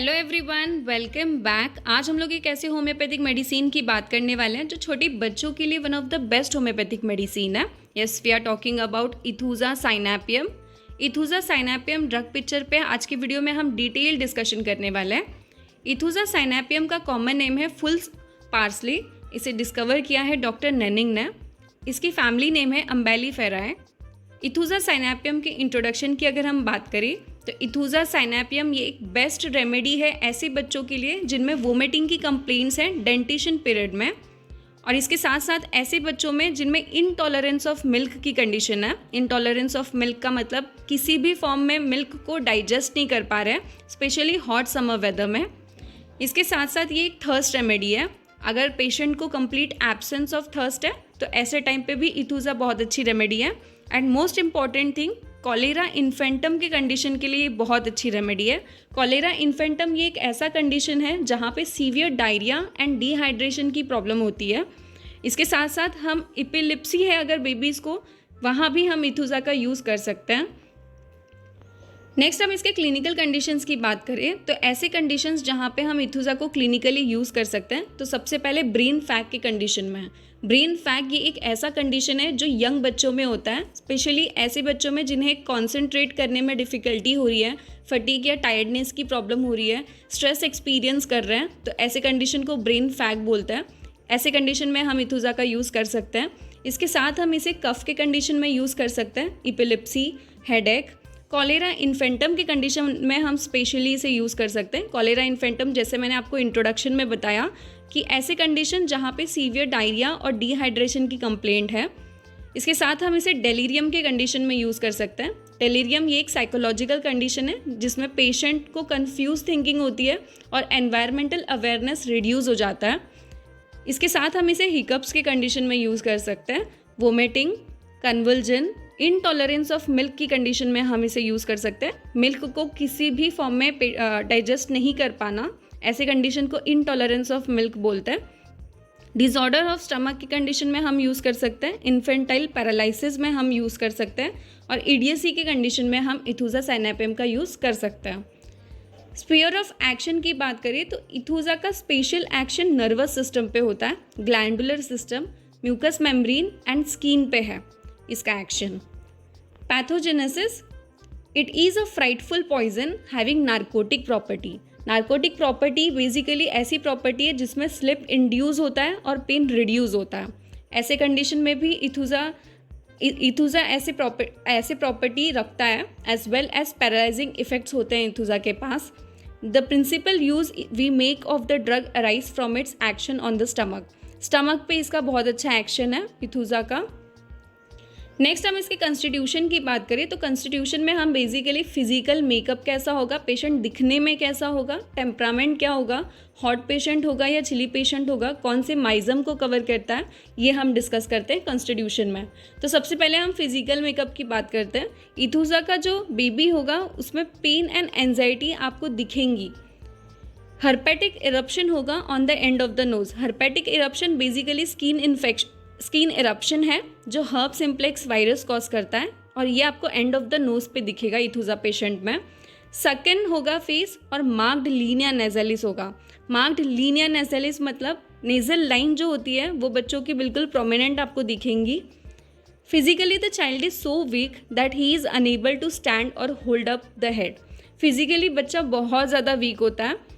Hello everyone, welcome back. आज हम लोग एक ऐसे होम्योपैथिक मेडिसिन की बात करने वाले हैं जो छोटे बच्चों के लिए one of the best homeopathic medicine है। Yes, we are talking about Aethusa cynapium. Aethusa cynapium drug picture पे आज की वीडियो में हम डिटेल डिस्कशन करने वाले हैं। इथूजा साइनेपियम का कॉमन नेम है फुल पार्सली। इसे डिस्कवर किया है डॉक्टर नेनिंग ने। इसकी फैमिली नेम है अम्बेलिफेराए। इथूजा साइनेपियम के इंट्रोडक्शन की अगर हम बात करें तो इथूजा साइनेपियम ये एक बेस्ट रेमेडी है ऐसे बच्चों के लिए जिनमें वोमिटिंग की कंप्लेंट्स हैं डेंटिशन पीरियड में, और इसके साथ साथ ऐसे बच्चों में जिनमें इनटॉलरेंस ऑफ मिल्क की कंडीशन है। इनटॉलरेंस ऑफ मिल्क का मतलब किसी भी फॉर्म में मिल्क को डाइजेस्ट नहीं कर पा रहे हैं, स्पेशली हॉट समर वेदर में। इसके साथ साथ ये एक थर्स्ट रेमेडी है। अगर पेशेंट को कंप्लीट एब्सेंस ऑफ थर्स्ट है तो ऐसे टाइम पे भी इथूजा बहुत अच्छी रेमेडी है। And most important thing, cholera infantum के कंडीशन के लिए बहुत अच्छी रेमेडी है। कॉलेरा इन्फेंटम ये एक ऐसा कंडीशन है जहाँ पे सीवियर डायरिया एंड डिहाइड्रेशन की प्रॉब्लम होती है। इसके साथ साथ हम एपिलेप्सी है अगर बेबीज़ को, वहाँ भी हम इथूजा का यूज़ कर सकते हैं। नेक्स्ट हम इसके क्लिनिकल कंडीशंस की बात करें तो ऐसे कंडीशंस जहाँ पे हम इथूजा को क्लिनिकली यूज़ कर सकते हैं तो सबसे पहले ब्रेन फैग के कंडीशन में है। ब्रेन फैग ये एक ऐसा कंडीशन है जो यंग बच्चों में होता है, स्पेशली ऐसे बच्चों में जिन्हें कॉन्सेंट्रेट करने में डिफ़िकल्टी हो रही है, फटीग या टायर्डनेस की प्रॉब्लम हो रही है, स्ट्रेस एक्सपीरियंस कर रहे हैं, तो ऐसे कंडीशन को ब्रेन फैग बोलते हैं। ऐसे कंडीशन में हम इथूजा का यूज़ कर सकते हैं। इसके साथ हम इसे कफ के कंडीशन में यूज़ कर सकते हैं, एपिलेप्सी, हेडेक। कॉलेरा इन्फेंटम की कंडीशन में हम स्पेशली इसे यूज़ कर सकते हैं। कॉलेरा इन्फेंटम जैसे मैंने आपको इंट्रोडक्शन में बताया कि ऐसे कंडीशन जहाँ पे सीवियर डायरिया और डिहाइड्रेशन की कंप्लेंट है। इसके साथ हम इसे डेलीरियम के कंडीशन में यूज़ कर सकते हैं। डेलीरियम ये एक साइकोलॉजिकल कंडीशन है जिसमें पेशेंट को कंफ्यूज थिंकिंग होती है और एनवायरमेंटल अवेयरनेस रिड्यूस हो जाता है। इसके साथ हम इसे हिकअप्स के कंडीशन में यूज़ कर सकते हैं। Vomiting, convulsion, intolerance of milk की कंडीशन में हम इसे यूज़ कर सकते हैं। मिल्क को किसी भी फॉर्म में डाइजेस्ट नहीं कर पाना, ऐसे कंडीशन को इनटॉलरेंस ऑफ मिल्क बोलते हैं। डिसऑर्डर ऑफ स्टमक की कंडीशन में हम यूज़ कर सकते हैं। इन्फेंटाइल पैरालिसिस में हम यूज़ कर सकते हैं, और ईडीएसी की कंडीशन में हम इथूजा साइनेपियम का यूज़ कर सकते हैं। स्फीयर ऑफ एक्शन की बात करें तो इथूजा का स्पेशल एक्शन नर्वस सिस्टम पे होता है, glandular system, mucous membrane and skin पे है इसका एक्शन। Pathogenesis, it is a frightful poison having narcotic property. Narcotic property basically ऐसी प्रॉपर्टी है जिसमें स्लिप इंड्यूस होता है और पेन रिड्यूस होता है। ऐसे कंडीशन में भी इथूजा ऐसे प्रॉपर्टी रखता है, as well as paralysing effects होते हैं इथूजा के पास। The principal use we make of the drug arise from its action on the stomach पे इसका बहुत अच्छा एक्शन है इथूजा का। नेक्स्ट हम इसके कंस्टिट्यूशन की बात करें तो कंस्टिट्यूशन में हम बेसिकली फिजिकल मेकअप कैसा होगा, पेशेंट दिखने में कैसा होगा, टेम्परामेंट क्या होगा, हॉट पेशेंट होगा या चिली पेशेंट होगा, कौन से माइजम को कवर करता है, ये हम डिस्कस करते हैं कंस्टिट्यूशन में। तो सबसे पहले हम फिजिकल मेकअप की बात करते हैं। इथूजा का जो बेबी होगा उसमें पेन एंड एंजाइटी आपको दिखेंगी। हर्पेटिक इरप्शन होगा on the end of the nose. Herpetic eruption basically skin eruption है जो हर्ब सिम्प्लेक्स वायरस कॉज करता है, और ये आपको एंड ऑफ द नोज पे दिखेगा इथूजा पेशेंट में। सेकंड होगा फेस, और मार्क्ड लीनिया नेजलिस होगा। मार्क्ड लीनिया नेजलिस मतलब नेजल लाइन जो होती है वो बच्चों की बिल्कुल प्रोमिनेंट आपको दिखेंगी। Physically the child is so weak that he is unable to stand और hold up the head. Physically बच्चा बहुत ज़्यादा वीक होता है।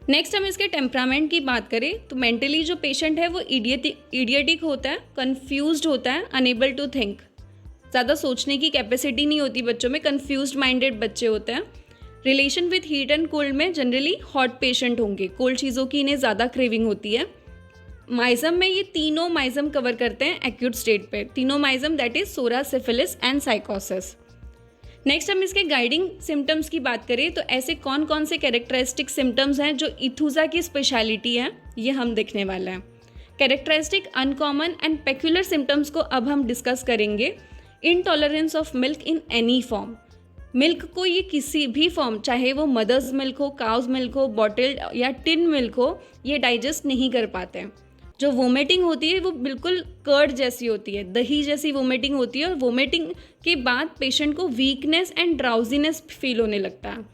नेक्स्ट हम इसके टेम्परामेंट की बात करें तो मेंटली जो पेशेंट है वो इडियटिक होता है, कंफ्यूज्ड होता है, अनेबल टू थिंक। ज़्यादा सोचने की कैपेसिटी नहीं होती बच्चों में, कंफ्यूज्ड माइंडेड बच्चे होते हैं। Relation with heat and cold में जनरली हॉट पेशेंट होंगे, कोल्ड चीज़ों की इन्हें ज़्यादा क्रेविंग होती है। माइजम में ये तीनों माइजम कवर करते हैं एक्यूट स्टेट पे, तीनों miasm that is psora, syphilis and sycosis. Next हम इसके गाइडिंग सिम्टम्स की बात करें तो ऐसे कौन कौन से कैरेक्टरिस्टिक सिम्टम्स हैं जो इथूजा की स्पेशलिटी है, ये हम देखने वाले हैं। Characteristic, uncommon and peculiar symptoms को अब हम डिस्कस करेंगे। Intolerance of milk in any form. Milk को ये किसी भी फॉर्म, चाहे वो मदर्स मिल्क हो, काउज मिल्क हो, बॉटल्ड या टिन मिल्क हो, ये डाइजेस्ट नहीं कर पाते हैं। जो वोमिटिंग होती है वो बिल्कुल कर्ड जैसी होती है, दही जैसी वोमिटिंग होती है, और वोमिटिंग के बाद पेशेंट को वीकनेस एंड ड्राउजीनेस फील होने लगता है।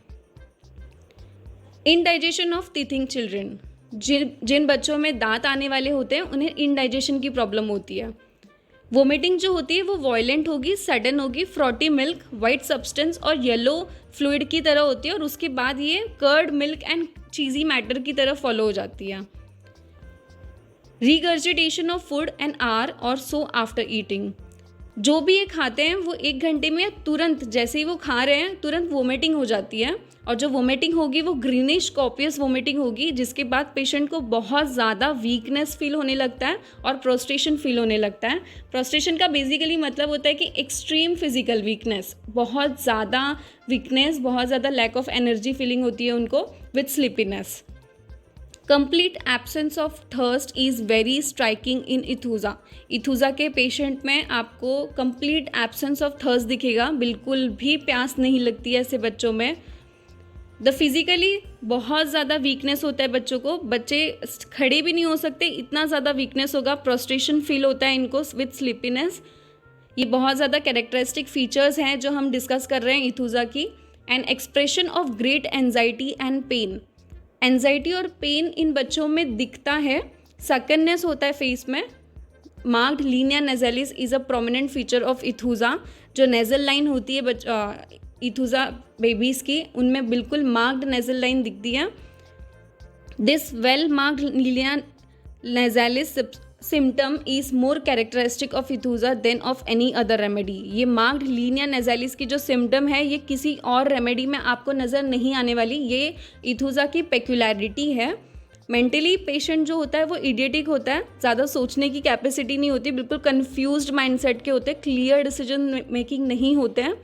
इनडाइजेशन ऑफ टीथिंग चिल्ड्रन, जिन बच्चों में दांत आने वाले होते हैं उन्हें इनडाइजेशन की प्रॉब्लम होती है। वोमिटिंग जो होती है वो वॉयलेंट होगी, सडन होगी, फ्रॉटी मिल्क, वाइट सब्सटेंस और येलो फ्लूइड की तरह होती है और उसके बाद ये curd milk and cheesy matter की तरह फॉलो हो जाती है। Regurgitation of food an hour और सो आफ्टर ईटिंग, जो भी ये खाते हैं वो 1 घंटे में तुरंत, जैसे ही वो खा रहे हैं तुरंत वोमिटिंग हो जाती है और जो वोमिटिंग होगी वो ग्रीनिश कॉपियस वोमिटिंग होगी, जिसके बाद पेशेंट को बहुत ज़्यादा वीकनेस फील होने लगता है और प्रोस्ट्रेशन फील होने लगता है। प्रोस्ट्रेशन का बेसिकली मतलब होता है कि एक्सट्रीम फिजिकल वीकनेस, बहुत ज़्यादा वीकनेस, बहुत ज़्यादा लैक ऑफ एनर्जी फीलिंग होती है उनको with sleepiness. Complete absence of thirst is very striking in Aethusa. Aethusa के पेशेंट में आपको कंप्लीट एब्सेंस ऑफ थर्स्ट दिखेगा, बिल्कुल भी प्यास नहीं लगती है ऐसे बच्चों में। द फिजिकली बहुत ज़्यादा वीकनेस होता है बच्चों को, बच्चे खड़े भी नहीं हो सकते, इतना ज़्यादा वीकनेस होगा। प्रोस्ट्रेशन फील होता है इनको विथ स्लीपीनेस। ये बहुत ज़्यादा कैरेक्टरिस्टिक फीचर्स हैं जो हम डिस्कस कर रहे हैं इथूज़ा की। And expression of great anxiety and pain, anxiety और पेन इन बच्चों में दिखता है। सकनेस होता है फेस में। Marked linea nasalis is a prominent feature of Aethusa. जो नेज़ल लाइन होती है इथूज़ा बेबीज़ की, उनमें बिल्कुल मार्क्ड नेज़ल लाइन दिखती है। This well marked linea nasalis symptom is more characteristic of Aethusa than of any other remedy. ये marked linea nasalis की जो सिम्टम है ये किसी और रेमेडी में आपको नज़र नहीं आने वाली, ये इथूज़ा की पेक्युलैरिटी है। मेंटली पेशेंट जो होता है वो इडियटिक होता है, ज़्यादा सोचने की कैपेसिटी नहीं होती, बिल्कुल कन्फ्यूज्ड माइंडसेट के होते हैं, क्लियर डिसीजन मेकिंग नहीं होते हैं।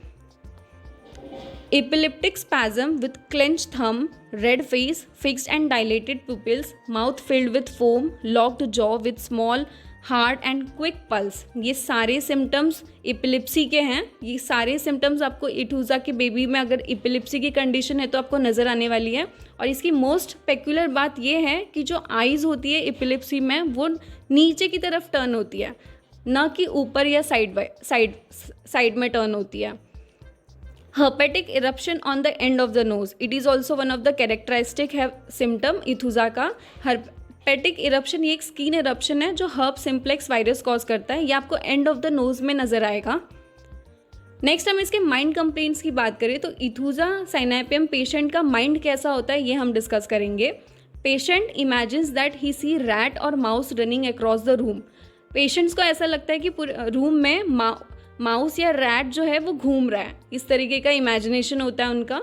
Epileptic spasm with clenched thumb, red face, fixed and dilated pupils, mouth filled with foam, locked jaw with small heart and quick pulse, ये सारे सिम्टम्स एपिलिप्सी के हैं। ये सारे सिम्टम्स आपको इथूज़ा के बेबी में अगर एपिलिप्सी की कंडीशन है तो आपको नज़र आने वाली है। और इसकी मोस्ट पेक्युलर बात ये है कि जो आइज़ होती है एपिलिप्सी में वो नीचे की तरफ टर्न होती है, ना कि ऊपर या साइड में टर्न होती है। Herpetic eruption on the end of the nose. It is also one of the characteristic symptom इथूज़ा का। herpetic eruption ये एक स्किन eruption है जो हर्प सिम्प्लेक्स वायरस कॉज करता है। ये आपको एंड ऑफ द नोज में नजर आएगा। नेक्स्ट हम इसके माइंड कंप्लेंट्स की बात करें तो इथूज़ा साइनैपियम पेशेंट का माइंड कैसा होता है ये हम डिस्कस करेंगे। Patient imagines that he see rat और mouse running across the room. Patients को ऐसा लगता है कि पूरे रूम में माउस या रैट जो है वो घूम रहा है, इस तरीके का इमेजिनेशन होता है उनका।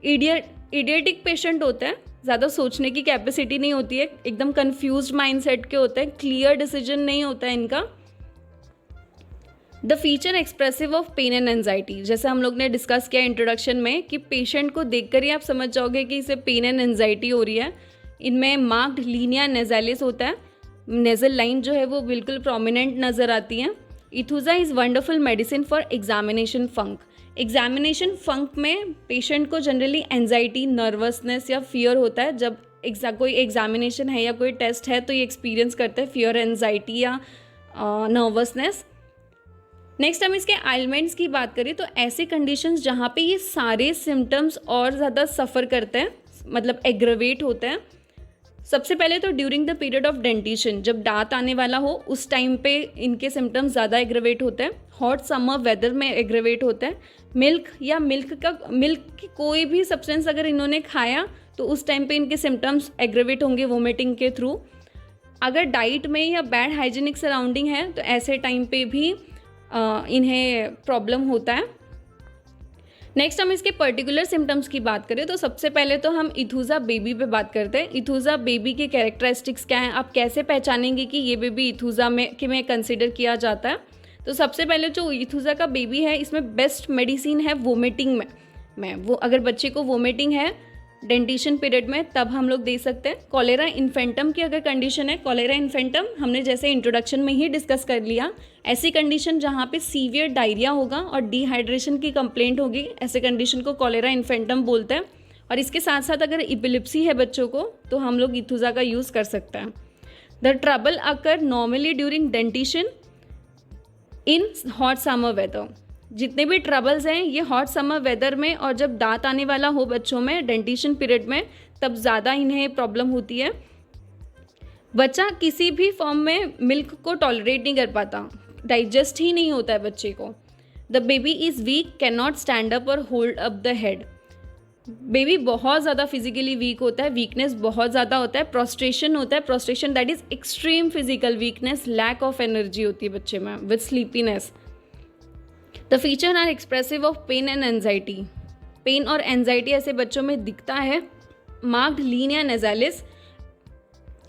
इडियटिक पेशेंट होता है, ज़्यादा सोचने की कैपेसिटी नहीं होती है, एकदम कंफ्यूज्ड माइंडसेट के होते हैं, क्लियर डिसीजन नहीं होता है इनका। The feature expressive of pain and anxiety, जैसे हम लोग ने डिस्कस किया इंट्रोडक्शन में कि पेशेंट को देखकर ही आप समझ जाओगे कि इसे पेन एंड एंजाइटी हो रही है। इनमें मार्क्ड लीनिया नेज़ालिस होता है, नेज़ल लाइन जो है वो बिल्कुल प्रोमिनेंट नज़र आती है। Aethusa is wonderful medicine for examination funk. Examination funk में पेशेंट को जनरली एंजाइटी, नर्वसनेस या फियर होता है। जब कोई एग्जामिनेशन है या कोई टेस्ट है तो ये एक्सपीरियंस करते हैं फियर, एंजाइटी या नर्वसनेस। नेक्स्ट हम इसके आइलमेंट्स की बात करें तो ऐसे कंडीशंस जहाँ पे ये सारे सिम्टम्स और ज़्यादा सफ़र करते हैं, मतलब एग्रवेट होते हैं। सबसे पहले तो during the period of dentition, जब दांत आने वाला हो उस टाइम पे इनके सिम्टम्स ज़्यादा एग्रवेट होते हैं। हॉट समर वेदर में एग्रवेट होता है। मिल्क की कोई भी सब्सटेंस अगर इन्होंने खाया तो उस टाइम पे इनके सिम्टम्स एग्रवेट होंगे वोमिटिंग के थ्रू। अगर डाइट में या बैड हाइजीनिक सराउंडिंग है तो ऐसे टाइम पे भी इन्हें प्रॉब्लम होता है। नेक्स्ट हम इसके पर्टिकुलर सिम्टम्स की बात करें तो सबसे पहले तो हम इथूज़ा बेबी पे बात करते हैं। इथूज़ा बेबी के कैरेक्टरिस्टिक्स क्या हैं, आप कैसे पहचानेंगे कि ये बेबी इथूज़ा में कंसिडर किया जाता है। तो सबसे पहले जो इथूज़ा का बेबी है इसमें बेस्ट मेडिसिन है वोमिटिंग में वो अगर बच्चे को वोमिटिंग है डेंटिशन पीरियड में तब हम लोग दे सकते हैं। कॉलेरा इन्फेंटम की अगर कंडीशन है, कॉलेरा इन्फेंटम हमने जैसे इंट्रोडक्शन में ही डिस्कस कर लिया, ऐसी कंडीशन जहाँ पे सीवियर डायरिया होगा और डिहाइड्रेशन की कंप्लेंट होगी, ऐसे कंडीशन को कॉलेरा इन्फेंटम बोलते हैं। और इसके साथ साथ अगर एपिलेप्सी है बच्चों को तो हम लोग इथूज़ा का यूज़ कर सकते हैं। The trouble occur normally during dentition in hot summer weather. जितने भी ट्रबल्स हैं ये हॉट समर वेदर में और जब दांत आने वाला हो बच्चों में डेंटिशन पीरियड में तब ज़्यादा इन्हें प्रॉब्लम होती है। बच्चा किसी भी फॉर्म में मिल्क को टॉलरेट नहीं कर पाता, डाइजेस्ट ही नहीं होता है बच्चे को। The baby is weak, can not stand up और hold up the head. Baby बहुत ज़्यादा फिजिकली वीक होता है, वीकनेस बहुत ज़्यादा होता है, प्रोस्ट्रेशन होता है। Prostration that is extreme physical weakness, lack of energy होती है बच्चे में with sleepiness. The feature are expressive of pain and anxiety. Pain और एनजाइटी ऐसे बच्चों में दिखता है। Marked linea nasalis.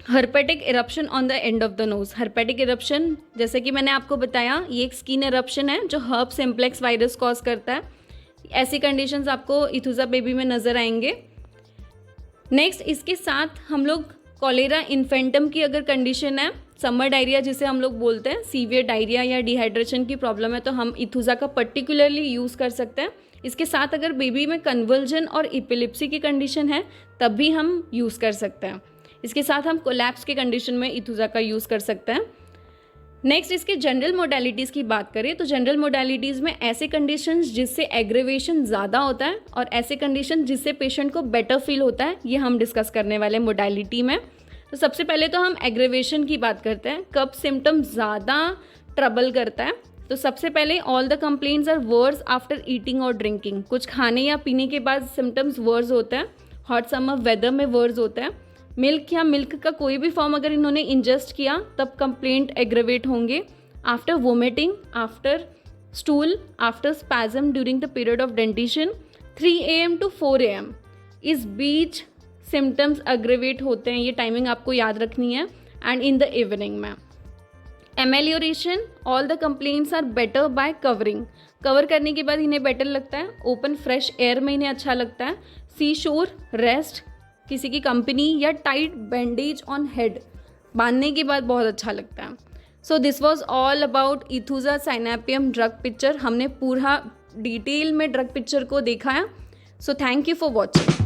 Herpetic eruption on the end of the nose. Herpetic eruption जैसे कि मैंने आपको बताया, ये एक स्किन इरप्शन है जो हर्प सिम्प्लेक्स वायरस कॉज करता है। ऐसी कंडीशंस आपको इथुजा बेबी में नज़र आएंगे। नेक्स्ट, इसके साथ हम लोग कॉलेरा इन्फेंटम की अगर कंडीशन है, समर डायरिया जिसे हम लोग बोलते हैं, सीवियर डायरिया या डिहाइड्रेशन की प्रॉब्लम है, तो हम इथुजा का पर्टिकुलरली यूज़ कर सकते हैं। इसके साथ अगर बेबी में कन्वल्जन और इपिलिप्सी की कंडीशन है तब भी हम यूज़ कर सकते हैं। इसके साथ हम कोलैप्स के कंडीशन में इथुजा का यूज़ कर सकते हैं। नेक्स्ट, इसके जनरल मोडालिटीज़ की बात करें तो जनरल मोडालिटीज़ में ऐसे कंडीशंस जिससे एग्रेवेशन ज़्यादा होता है और ऐसे कंडीशन जिससे पेशेंट को बेटर फील होता है, ये हम डिस्कस करने वाले मोडालिटी में। तो सबसे पहले तो हम एग्रेवेशन की बात करते हैं, कब सिम्टम ज़्यादा ट्रबल करता है। तो सबसे पहले all the complaints are worse after eating और ड्रिंकिंग। कुछ खाने या पीने के बाद सिम्टम्स वर्स होते हैं। हॉट समर वेदर में वर्स होता है। मिल्क या मिल्क का कोई भी फॉर्म अगर इन्होंने इंजेस्ट किया तब कंप्लेंट एग्रेवेट होंगे। After vomiting, after stool, after spasm during the period of dentition, 3 AM to 4 AM इस बीच सिम्टम्स एग्रेवेट होते हैं। ये टाइमिंग आपको याद रखनी है। एंड इन द इवनिंग में amelioration, all the complaints are better by covering. Cover करने के बाद इन्हें बेटर लगता है। ओपन फ्रेश एयर में इन्हें अच्छा लगता है। सी शोर, रेस्ट, किसी की कंपनी या टाइट बैंडेज ऑन हेड, बांधने के बाद बहुत अच्छा लगता है। So this was all about Aethusa cynapium drug picture. हमने पूरा डिटेल में ड्रग पिक्चर को देखा है। So thank you for watching.